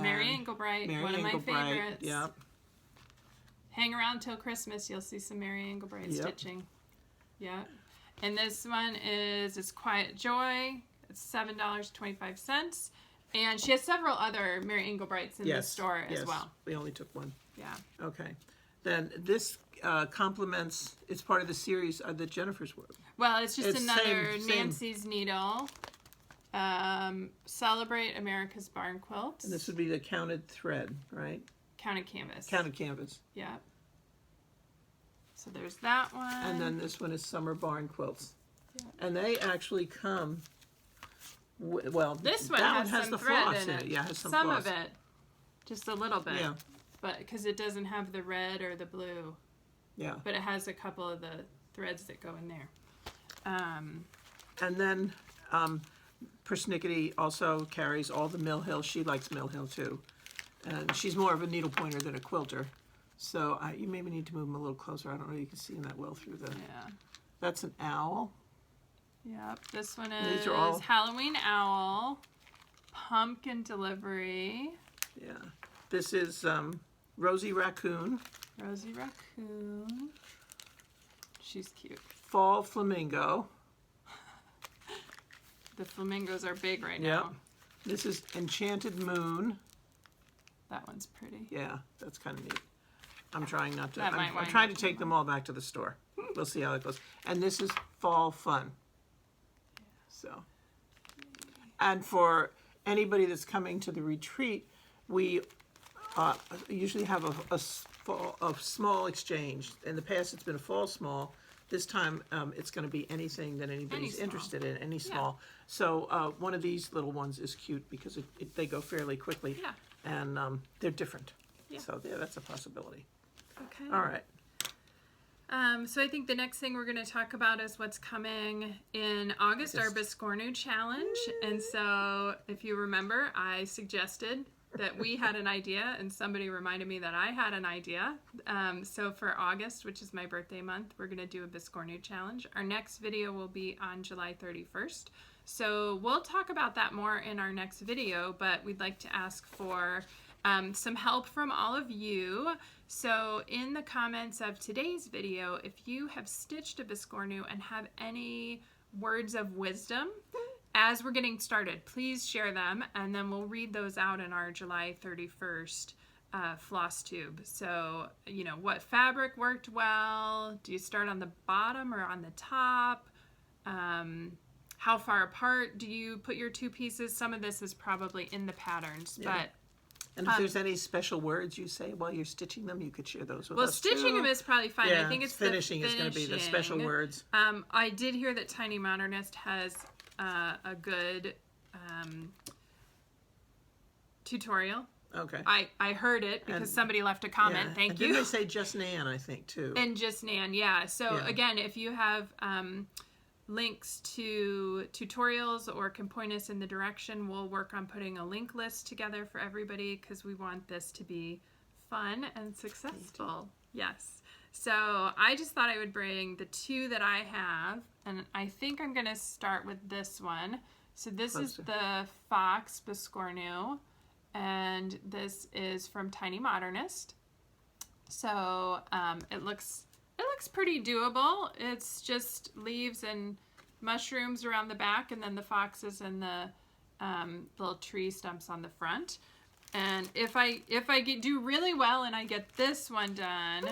Mary Englebright, one of my favorites. Yeah. Hang around till Christmas, you'll see some Mary Englebright stitching. Yeah. And this one is It's Quiet Joy. It's $7.25. And she has several other Mary Englebrights in the store as well. We only took one. Yeah. Okay. Then this complements, it's part of the series that Jennifer's work. Well, it's just another Nancy's Needle. Celebrate America's Barn Quilts. And this would be the counted thread, right? Counted canvas. Counted canvas. Yeah. So there's that one. And then this one is Summer Barn Quilts. Yeah. And they actually come, well, this one has some the thread floss in it. Yeah, it has some floss. of it. Just a little bit. Yeah. But because it doesn't have the red or the blue. Yeah. But it has a couple of the threads that go in there. And then Persnickety also carries all the Mill Hill. She likes Mill Hill too. And she's more of a needle pointer than a quilter. So you maybe need to move them a little closer. I don't know if you can see them that well through the... Yeah. That's an owl. Yep. This one is These are all... Halloween Owl. Pumpkin Delivery. Yeah. This is Rosy Raccoon. Rosy Raccoon. She's cute. Fall Flamingo. The flamingos are big right Yep. now. This is Enchanted Moon. That one's pretty. Yeah, that's kind of neat. I'm trying not to. That might I'm wind trying up to take them all back to the store. We'll see how it goes. And this is Fall Fun. So, and for anybody that's coming to the retreat, we usually have a small exchange. In the past, it's been a fall small. This time, it's going to be anything that anybody's interested in, any small. So one of these little ones is cute because they go fairly quickly. Yeah. And they're different. Yeah. So yeah, that's a possibility. Okay. All right. So I think the next thing we're going to talk about is what's coming in August, our Biscornu challenge. And so if you remember, I suggested that we had an idea and somebody reminded me that I had an idea. So for August, which is my birthday month, we're going to do a Biscornu challenge. Our next video will be on July 31st. So we'll talk about that more in our next video, but we'd like to ask for some help from all of you. So in the comments of today's video, if you have stitched a Biscornu and have any words of wisdom as we're getting started, please share them, and then we'll read those out in our July 31st Flosstube. So, you know, what fabric worked well? Do you start on the bottom or on the top? How far apart do you put your two pieces? Some of this is probably in the patterns, but... And if there's any special words you say while you're stitching them, you could share those with us. Well, stitching them is probably fine. Yeah, I think it's finishing is going to be the special words. I did hear that Tiny Modernist has a good tutorial. Okay. I heard it because somebody left a comment. Yeah. Thank and you. Didn't they say Just Nan, I think, too? And Just Nan, yeah. So again, if you have links to tutorials or can point us in the direction, we'll work on putting a link list together for everybody because we want this to be fun and successful. Yes. So I just thought I would bring the two that I have, and I think I'm going to start with this one. So this is the Fox Biscornu, and this is from Tiny Modernist. So it looks pretty doable. It's just leaves and mushrooms around the back, and then the foxes and the little tree stumps on the front. And if I do really well and I get this one done,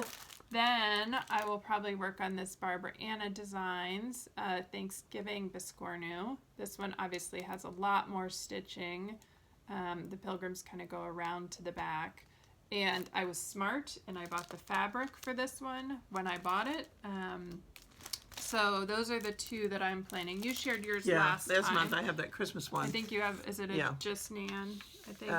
then I will probably work on this Barbara Anna Designs Thanksgiving Biscornu. This one obviously has a lot more stitching. The pilgrims kind of go around to the back. And I was smart and I bought the fabric for this one when I bought it. So those are the two that I'm planning. You shared yours last month. I have that Christmas one. I think you have, is it a Just Nan? I think.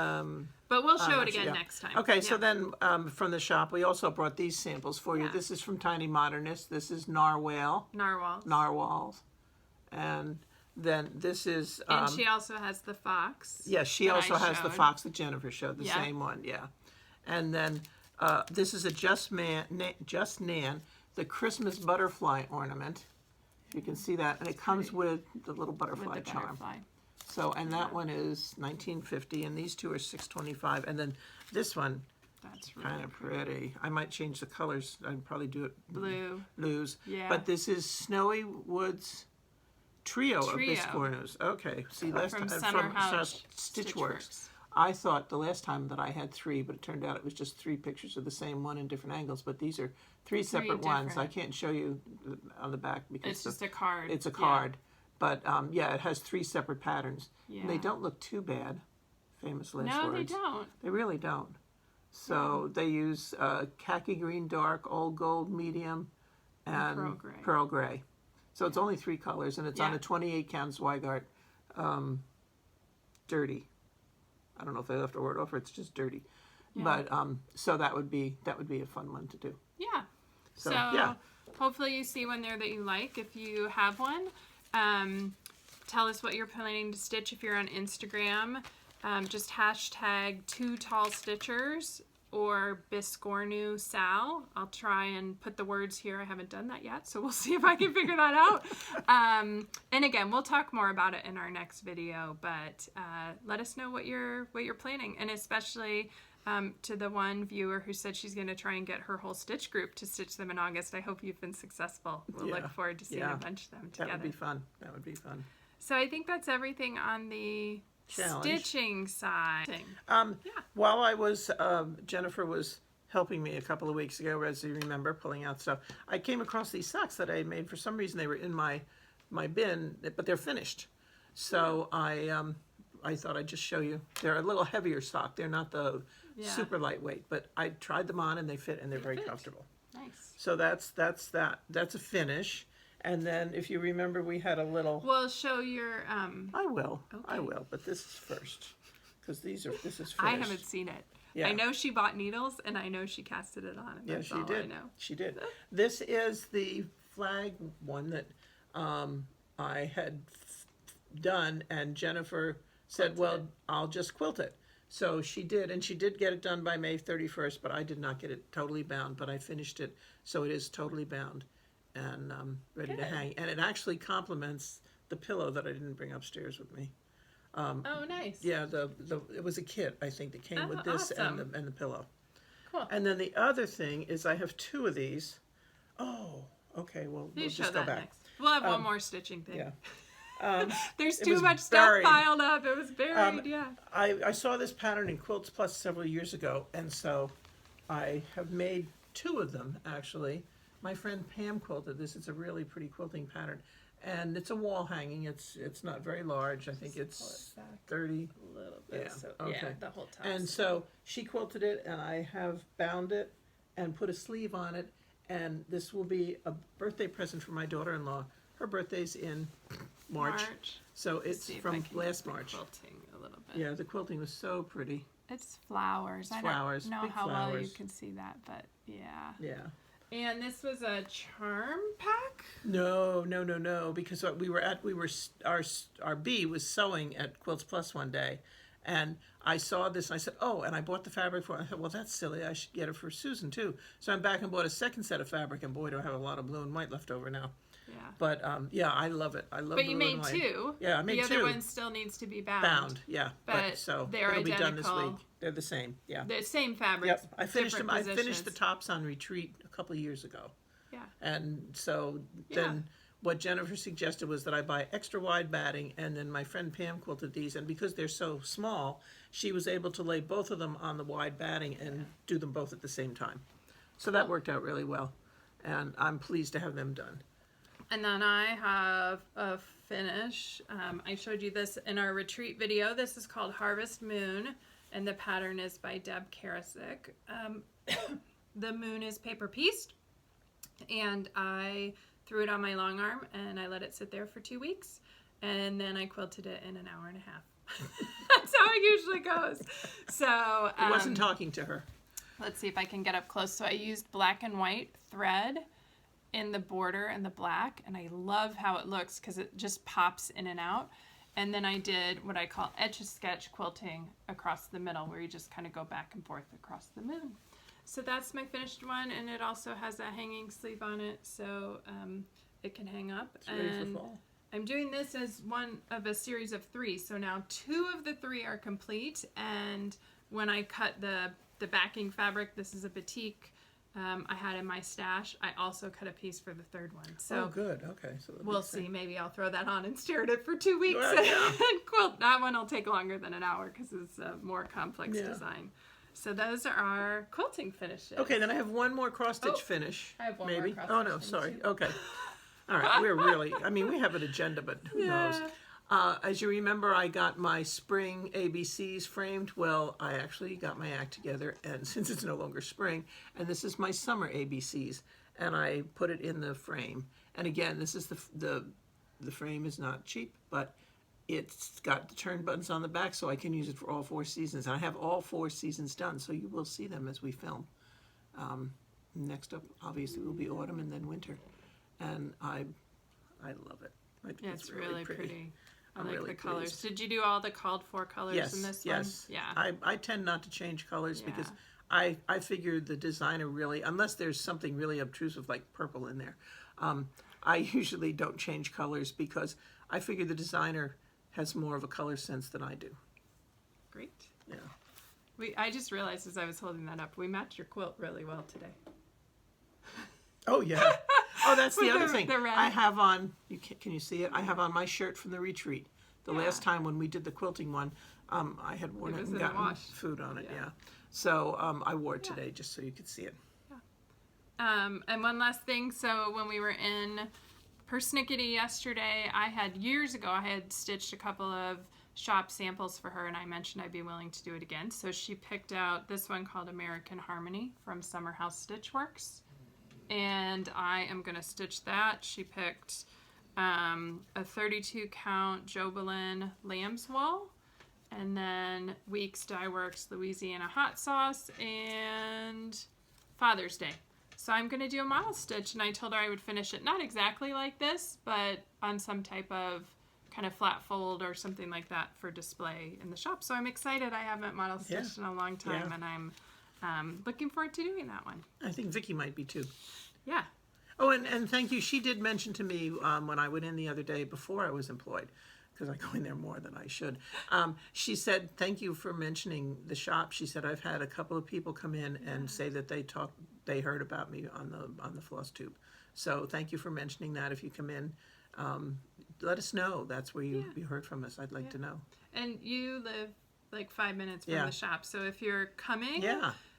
But we'll show it again next time. Okay, so then from the shop, we also brought these samples for you. This is from Tiny Modernist. This is Narwhals. And then this is... and she also has the fox. Yeah, she also has the fox that Jennifer showed, the same one, And then this is a Just Nan, the Christmas butterfly ornament. You can see that, and it comes with the little butterfly charm. So, and that one is $19.50, and these two are $6.25, and then this one, that's really kind of pretty. I might change the colors. I'd probably do it blues. Yeah. But this is Snowy Woods Trio. Of Biscornus. Okay. See, last time from Stitchworks. I thought the last time that I had three, but it turned out it was just three pictures of the same one in different angles. But these are three separate ones. I can't show you on the back because it's just a card. It's a card. But yeah, it has three separate patterns. Yeah. And they don't look too bad. Famous last words. No, they don't. They really don't. So they use khaki green dark, old gold medium, and pearl gray. So it's only three colors, and it's on a 28 count Zweigart dirty. I don't know if they left a word off or it's just dirty. But so that would be a fun one to do. Yeah. So hopefully you see one there that you like. If you have one, tell us what you're planning to stitch if you're on Instagram. Just hashtag 2tallstitchers or Biscornu Sal. I'll try and put the words here. I haven't done that yet, so we'll see if I can figure that out. And again, we'll talk more about it in our next video, but let us know what you're planning, and especially to the one viewer who said she's going to try and get her whole stitch group to stitch them in August. I hope you've been successful. We'll look forward to seeing a bunch of them together. That would be fun. That would be fun. So I think that's everything on the stitching side. While I was, Jennifer was helping me a couple of weeks ago, as you remember, pulling out stuff, I came across these socks that I had made. For some reason, they were in my bin, but they're finished. So I thought I'd just show you. They're a little heavier sock. They're not the super lightweight, but I tried them on and they fit, and they're very comfortable. Nice. So that's that. That's a finish. And then, if you remember, we had a little. Well, show your. I will. Okay. I will. But this is first, because this is finished. I haven't seen it. Yeah. I know she bought needles, and I know she casted it on. Yeah, she did. I know. She did. This is the flag one that I had done, and Jennifer said, "Well, I'll just quilt it." So she did, and she did get it done by May 31st, but I did not get it totally bound, but I finished it, so it is totally bound and ready to hang. And it actually complements the pillow that I didn't bring upstairs with me. Oh, nice. Yeah, it was a kit, I think, that came with this awesome. and the pillow. Cool. And then the other thing is I have two of these. Oh, okay, well, we'll just go back. Next. We'll have one more stitching thing. Yeah. There's too much stuff piled up. It was buried, I saw this pattern in Quilts Plus several years ago, and so I have made two of them, actually. My friend Pam quilted this. It's a really pretty quilting pattern, and it's a wall hanging. It's not very large. I think it's 30. A little bit. Yeah. So, Okay. the whole top. And so she quilted it, and I have bound it and put a sleeve on it, and this will be a birthday present for my daughter-in-law. Her birthday's in March. So it's from last March. Quilting a little bit. Yeah, the quilting was so pretty. It's flowers. I flowers, don't know big how well you flowers. can see that, but yeah. Yeah. And this was a charm pack? No, because our bee was sewing at Quilts Plus one day, and I saw this and I said, oh, and I bought the fabric for it. I thought, well, that's silly. I should get it for Susan too. So I'm back and bought a second set of fabric, and boy, do I have a lot of blue and white left over now. Yeah. But I love it. I love. But you made two. Yeah, I made two. The other one still needs to be bound. Bound, yeah. But so they're it'll be done identical. this week. They're the same. Yeah. The same fabric. Yep. I finished them. Positions. I finished the tops on retreat a couple of years ago. Yeah. And so then what Jennifer suggested was that I buy extra wide batting, and then my friend Pam quilted these, and because they're so small, she was able to lay both of them on the wide batting and do them both at the same time. So that worked out really well, and I'm pleased to have them done. And then I have a finish. I showed you this in our retreat video. This is called Harvest Moon, and the pattern is by Deb Karasik. The moon is paper pieced, and I threw it on my long arm and I let it sit there for 2 weeks, and then I quilted it in an hour and a half. That's how it usually goes. So I wasn't talking to her. Let's see if I can get up close. So I used black and white thread in the border and the black, and I love how it looks because it just pops in and out. And then I did what I call etch-a-sketch quilting across the middle, where you just kind of go back and forth across the moon. So that's my finished one, and it also has a hanging sleeve on it, so it can hang up. It's ready for fall. I'm doing this as one of a series of 3, so now 2 of the 3 are complete, and when I cut the backing fabric, this is a batik I had in my stash, I also cut a piece for the 3rd one. So good. Okay. So we'll see. Maybe I'll throw that on and stare at it for 2 weeks Well, yeah. and quilt. That one will take longer than an hour because it's a more complex design. So those are our quilting finishes. Okay, then I have one more cross-stitch finish. I have one maybe. more cross-stitch Oh, no, finish sorry. too. Okay. All right, we're really, I mean, we have an agenda, but who knows? As you remember, I got my spring ABCs framed. Well, I actually got my act together, and since it's no longer spring, and this is my summer ABCs, and I put it in the frame. And again, this is the frame is not cheap, but it's got the turn buttons on the back, so I can use it for all 4 seasons. And I have all 4 seasons done, so you will see them as we film. Next up, obviously, will be autumn and then winter. And I love it. I think It's really pretty. I like really the colors. pleased. Did you do all the called for colors in this one? Yes. Yeah. I tend not to change colors because I figure the designer really, unless there's something really obtrusive like purple in there, I usually don't change colors because I figure the designer has more of a color sense than I do. Great. Yeah. I just realized as I was holding that up, we matched your quilt really well today. Oh, yeah. Oh, that's the With other the- thing. the red. I have on, can you see it? I have on my shirt from the retreat. The Yeah. last time when we did the quilting one, I had worn It it was and in the gotten wash. food on it, Yeah. yeah. So I wore it today just so you could see it. And one last thing, so when we were in Persnickety yesterday, years ago, I had stitched a couple of shop samples for her, and I mentioned I'd be willing to do it again. So she picked out this one called American Harmony from Summer House Stitch Works, and I am going to stitch that. She picked a 32 count Jobelin lamb's wool, and then Weeks Dye Works Louisiana hot sauce, and Father's Day. So I'm going to do a model stitch, and I told her I would finish it not exactly like this, but on some type of kind of flat fold or something like that for display in the shop. So I'm excited. I haven't model stitched in a long time, and I'm looking forward to doing that one. I think Vicky might be too. Yeah. Oh, and thank you. She did mention to me when I went in the other day before I was employed, because I go in there more than I should. She said, thank you for mentioning the shop. She said, I've had a couple of people come in and say that they heard about me on the Flosstube. So thank you for mentioning that. If you come in, let us know. That's where you heard from us. I'd like to know. And you live like 5 minutes from the shop. So if you're coming,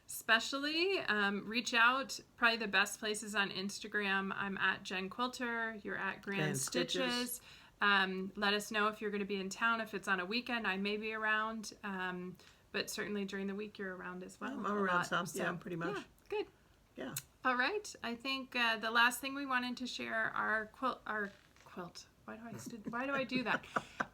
especially, reach out. Probably the best places on Instagram. I'm at Jen Quilter. You're at Grand Stitches. Let us know if you're going to be in town. If it's on a weekend, I may be around. But certainly during the week, you're around as well. I'm around some, pretty much. Yeah, good. Yeah. All right. I think the last thing we wanted to share, our quilt. Why do I do that?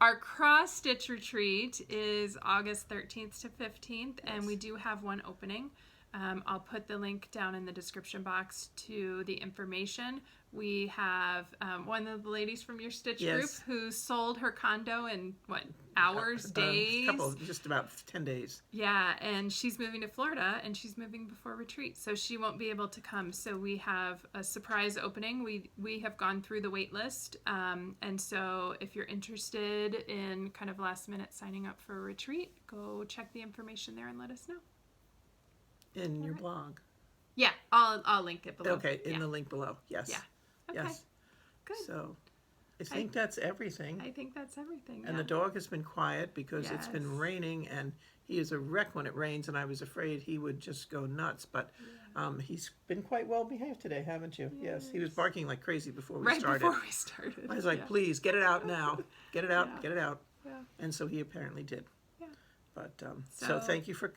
Our cross stitch retreat is August 13th to 15th, and we do have one opening. I'll put the link down in the description box to the information. We have one of the ladies from your stitch group who sold her condo in hours, days? Just about 10 days. Yeah, and she's moving to Florida, and she's moving before retreat, so she won't be able to come. So we have a surprise opening. We have gone through the wait list, and so if you're interested in kind of last minute signing up for a retreat, go check the information there and let us know. In your blog. Yeah, I'll link it below. Okay, in the link below. Yes. Yeah. Okay. Yes. Good. So I think that's everything. I think that's everything. And the dog has been quiet because it's been raining, and he is a wreck when it rains, and I was afraid he would just go nuts. But he's been quite well behaved today, haven't you? Yes. He was barking like crazy before we started. Right before we started. I was like, please, get it out now. Get it out, get it out. Yeah. And so he apparently did. Yeah. But so thank you for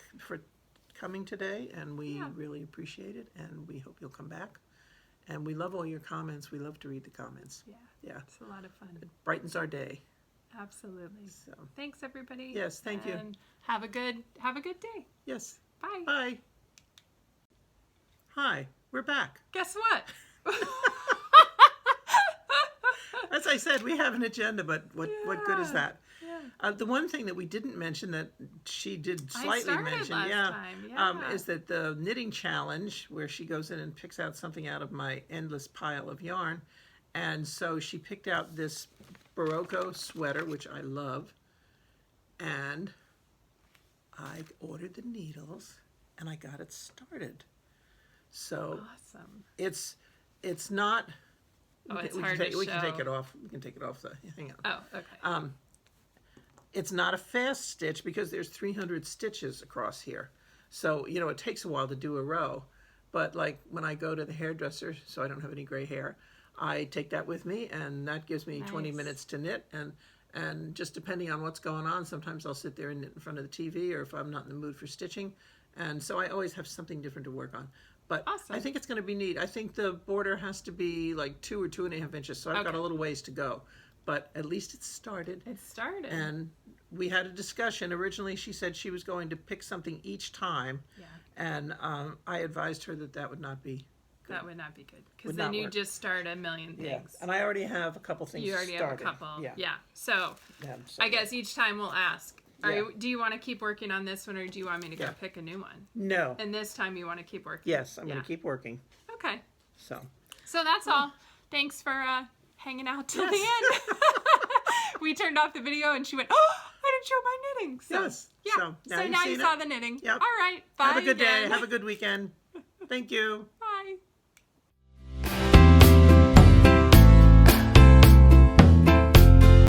coming today, and we really appreciate it, and we hope you'll come back. And we love all your comments. We love to read the comments. Yeah. Yeah. It's a lot of fun. It brightens our day. Absolutely. So thanks everybody. yes, thank you. And have a good day. Yes. Bye. Bye. Hi, we're back. Guess what? As I said, we have an agenda, but what good is that? Yeah. The one thing that we didn't mention that she did slightly mention, time. is that the knitting challenge where she goes in and picks out something out of my endless pile of yarn, and so she picked out this Barocco sweater, which I love, and I ordered the needles and I got it started. So Awesome. it's not. It's we hard can to we can show. take it off. We can take it off. Hang on. Oh, okay. It's not a fast stitch because there's 300 stitches across here. So, it takes a while to do a row. But like when I go to the hairdresser, so I don't have any gray hair, I take that with me, and that gives me 20 minutes to knit. And just depending on what's going on, sometimes I'll sit there and knit in front of the TV, or if I'm not in the mood for stitching. And so I always have something different to work on. But awesome. I think it's going to be neat. I think the border has to be like 2 or 2.5 inches, so I've got a little ways to go. But at least it's started. It started. And we had a discussion. Originally, she said she was going to pick something each time. Yeah. And I advised her that would not be good. That would not be good. Because then you just start a million things. Yeah. And I already have a couple things You already started. have a couple. Yeah. So I guess each time we'll ask, Do you want to keep working on this one, or do you want me to go pick a new one? No. And this time you want to keep working? Yes, I'm going to keep working. Okay. So that's all. Thanks for hanging out till the end. We turned off the video and she went, oh, I didn't show my knitting. So, yes. Yeah. So now you saw the knitting. Yep. All right. Bye. Have a good day. Have a good weekend. Thank you.